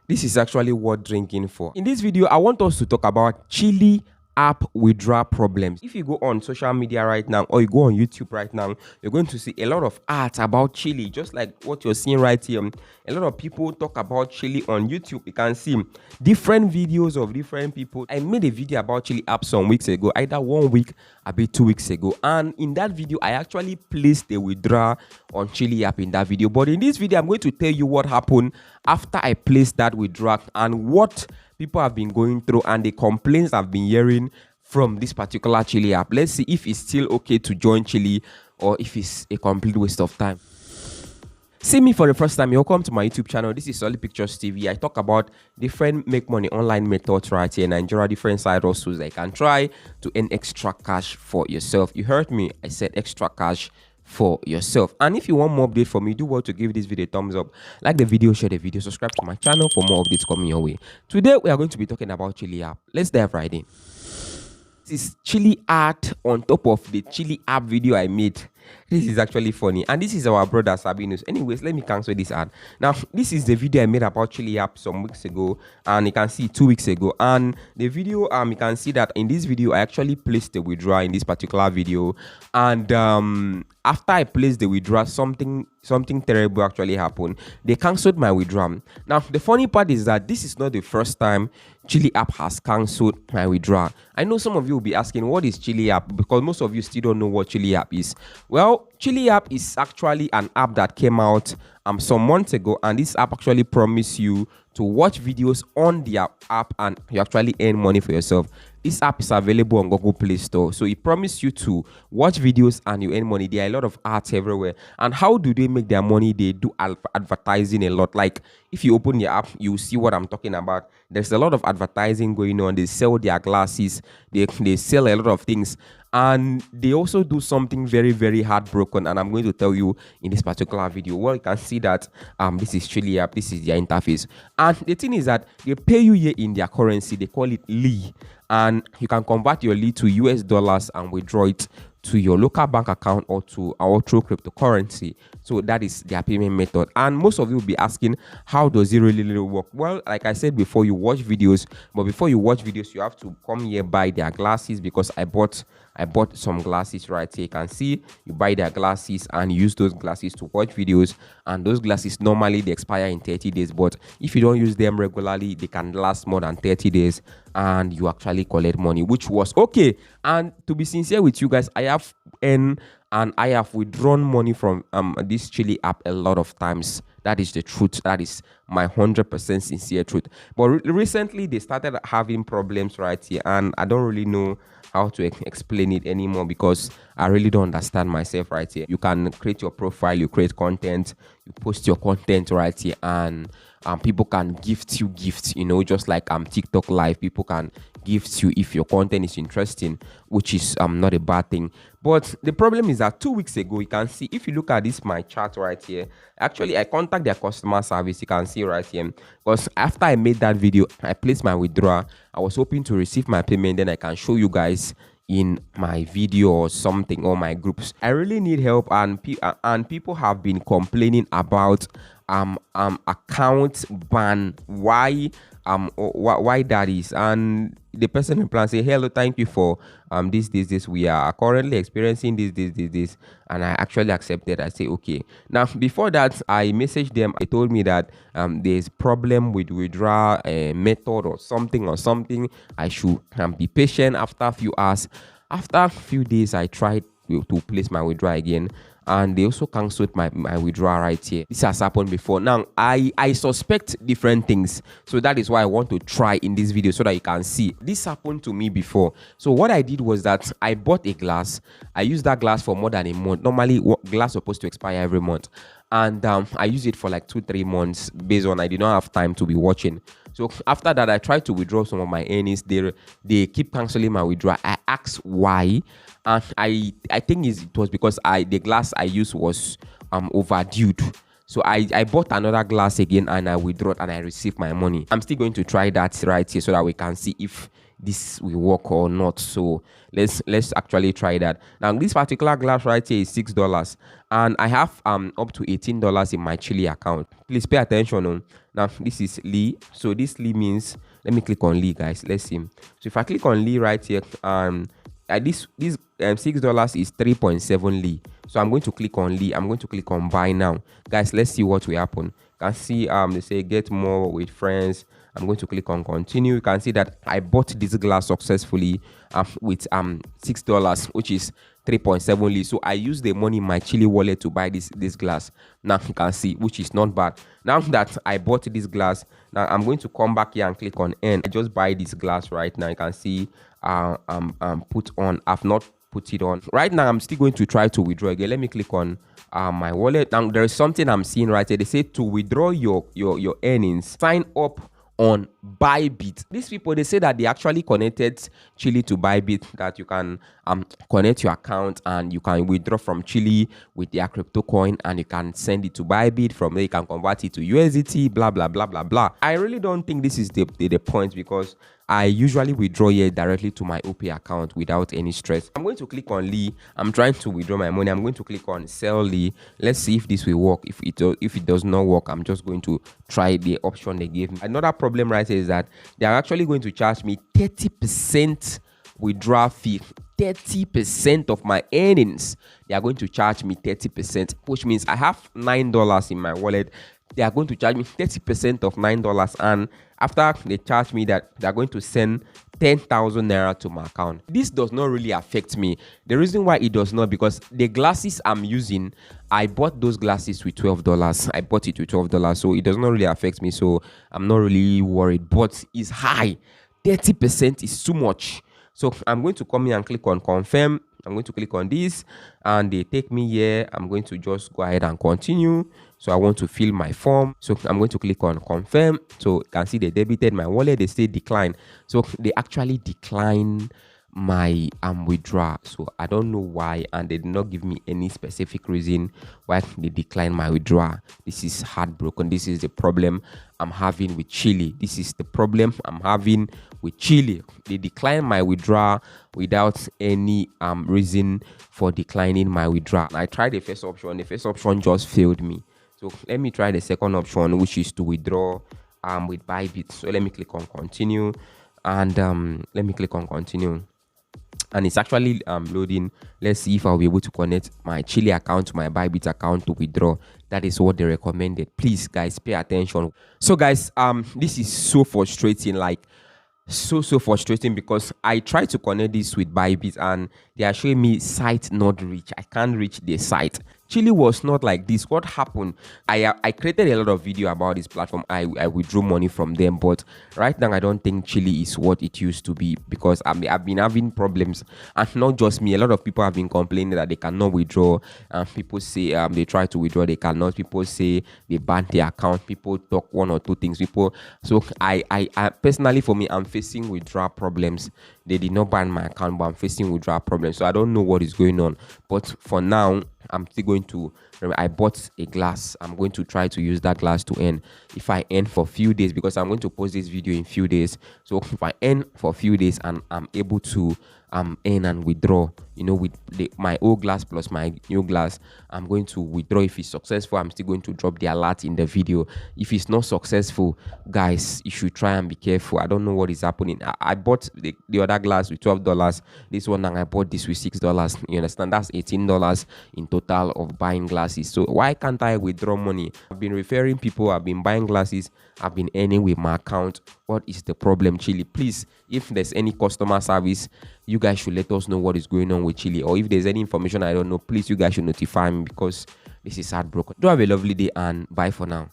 This is actually worth drinking for. In this video, I want us to talk about Cheelee app withdrawal problems. If you go on social media right now or you go on YouTube right now, you're going to see a lot of ads about Cheelee, just like what you're seeing right here. A lot of people talk about Cheelee on YouTube. You can see different videos of different people. I made a video about Cheelee app some weeks ago, either 1 week, maybe 2 weeks ago, and in that video I actually placed the withdrawal on Cheelee app in that video. But in this video, I'm going to tell you what happened after I placed that withdrawal and what people have been going through and the complaints I've been hearing from this particular Cheelee app. Let's see if it's still okay to join Cheelee or if it's a complete waste of time. See me for the first time, welcome to my YouTube channel. This is Solid Pictures TV. I talk about different make money online methods right here in Nigeria, different side hustles that you can try to earn extra cash for yourself. You heard me, I said extra cash for yourself. And if you want more update from me, do well to give this video a thumbs up, like the video, share the video, subscribe to my channel for more updates coming your way. Today we are going to be talking about Cheelee app. Let's dive right in. This is Cheelee art on top of the Cheelee app video I made. This is actually funny, and this is our brother Sabinus. Anyways, let me cancel this ad. Now, this is the video I made about Cheelee app some weeks ago, and you can see 2 weeks ago. And the video, you can see that in this video I actually placed the withdrawal in this particular video, and after I placed the withdrawal, something terrible actually happened. They cancelled my withdrawal. Now, the funny part is that this is not the first time Cheelee app has cancelled my withdrawal. I know some of you will be asking, what is Cheelee app? Because most of you still don't know what Cheelee app is. Well, Cheelee app is actually an app that came out some months ago, and this app actually promises you to watch videos on their app and you actually earn money for yourself. This app is available on Google Play Store, so it promises you to watch videos and you earn money. There are a lot of ads everywhere. And how do they make their money? They do advertising a lot. Like if you open the app, you see what I'm talking about. There's a lot of advertising going on. They sell their glasses, they sell a lot of things, and they also do something very, very heartbroken, and I'm going to tell you in this particular video. Well, you can see that this is Cheelee app, this is their interface, and the thing is that they pay you here in their currency. They call it Lee, and you can convert your Lee to US dollars and withdraw it to your local bank account or through cryptocurrency. So that is their payment method. And most of you will be asking, how does it really work? Well, like I said before, you watch videos, but before you watch videos, you have to come here, buy their glasses, because I bought some glasses right here. You can see you buy their glasses and use those glasses to watch videos, and those glasses normally they expire in 30 days, but if you don't use them regularly, they can last more than 30 days and you actually collect money, which was okay. And to be sincere with you guys, I have earned and I have withdrawn money from this Cheelee app a lot of times. That is the truth. That is my 100% sincere truth. But recently they started having problems right here, and I don't really know how to explain it anymore because I really don't understand myself right here. You can create your profile, you create content, you post your content right here, and people can gift you gifts, you know, just like TikTok live. People can gift you if your content is interesting, which is not a bad thing. But the problem is that 2 weeks ago, you can see, if you look at this my chart right here, actually I contact their customer service. You can see right here, because after I made that video, I placed my withdrawal. I was hoping to receive my payment, then I can show you guys in my video or something, or my groups. I really need help, and people have been complaining about account ban. Why that is? And the person in plan say, hello, thank you for this, we are currently experiencing this, and I actually accepted. I say okay. Now before that, I messaged them. They told me that there's problem with withdrawal method or something. I should be patient. After a few hours, after a few days, I tried to place my withdrawal again, and they also cancelled my withdrawal right here. This has happened before. Now I suspect different things, so that is why I want to try in this video so that you can see. This happened to me before. So what I did was that I bought a glass. I used that glass for more than a month. Normally glass supposed to expire every month, and I used it for like 2-3 months based on I did not have time to be watching. So after that, I tried to withdraw some of my earnings. They keep cancelling my withdrawal. I asked why, and I think it was because the glass I used was overdue. So I bought another glass again, and I withdrew and I received my money. I'm still going to try that right here so that we can see if this will work or not. So let's actually try that. Now this particular glass right here is $6, and I have up to $18 in my Chile account. Please pay attention. Now this is Lee, so this Lee means, let me click on Lee, guys. Let's see. So if I click on Lee right here, this $6 is 3.7 Lee. So I'm going to click on Lee. I'm going to click on buy now, guys. Let's see what will happen. You can see they say get more with friends. I'm going to click on continue. You can see that I bought this glass successfully with $6, which is 3.7 Lee. So I used the money in my Chile wallet to buy this glass. Now you can see, which is not bad. Now that I bought this glass, now I'm going to come back here and click on end. I just buy this glass right now. You can see put on. I've not put it on right now. I'm still going to try to withdraw again. Let me click on my wallet. Now there is something I'm seeing right here. They say to withdraw your earnings, sign up on Bybit. These people, they say that they actually connected Chile to Bybit, that you can connect your account and you can withdraw from Chile with their crypto coin, and you can send it to Bybit. From there you can convert it to USDT, blah blah blah blah blah. I really don't think this is the point, because I usually withdraw here directly to my OP account without any stress. I'm going to click on Lee. I'm trying to withdraw my money. I'm going to click on sell Lee. Let's see if this will work. If it does not work, I'm just going to try the option they gave me. Another problem right here is that they are actually going to charge me 30% withdrawal fee. 30% of my earnings, they are going to charge me 30%, which means I have $9 in my wallet. They are going to charge me 30% of $9, and after they charge me that, they are going to send 10,000 naira to my account. This does not really affect me. The reason why it does not, because the glasses I'm using, I bought those glasses with $12. I bought it with $12, so it does not really affect me. So I'm not really worried. But it's high. 30% is too much. So I'm going to come here and click on confirm. I'm going to click on this, and they take me here. I'm going to just go ahead and continue. So I want to fill my form. So I'm going to click on confirm. So you can see they debited my wallet. They say decline. So they actually decline my withdrawal. So I don't know why, and they did not give me any specific reason why they decline my withdrawal. This is heartbroken. This is the problem I'm having with Chile. This is the problem I'm having with Chile. They decline my withdrawal without any reason for declining my withdrawal. I tried the first option. The first option just failed me. So let me try the second option, which is to withdraw with Bybit. So let me click on continue, and let me click on continue. And it's actually loading. Let's see if I'll be able to connect my Chile account to my Bybit account to withdraw. That is what they recommended. Please, guys, pay attention. So, guys, this is so frustrating. Like, so frustrating, because I tried to connect this with Bybit, and they are showing me site not reach. I can't reach the site. Chile was not like this. What happened? I created a lot of video about this platform. I withdrew money from them, but right now I don't think Chile is what it used to be, because I've been having problems, and not just me. A lot of people have been complaining that they cannot withdraw. People say they try to withdraw, they cannot. People say they banned their account. People talk one or two things. So I personally, for me, I'm facing withdrawal problems. They did not ban my account, but I'm facing withdrawal problems. So I don't know what is going on. But for now, I'm still going to, I bought a glass. I'm going to try to use that glass to earn. If I earn for a few days, because I'm going to post this video in a few days. So if I earn for a few days and I'm able to earn and withdraw, with my old glass plus my new glass, I'm going to withdraw. If it's successful, I'm still going to drop the alert in the video. If it's not successful, guys, you should try and be careful. I don't know what is happening. I bought the other glass with $12. This one, and I bought this with $6. You understand? That's $18 in total of buying glasses. So why can't I withdraw money? I've been referring people. I've been buying glasses. I've been earning with my account. What is the problem, Chile? Please, if there's any customer service, you guys should let us know what is going on with Chile. Or if there's any information I don't know, please, you guys should notify me, because this is heartbroken. Do have a lovely day, and bye for now.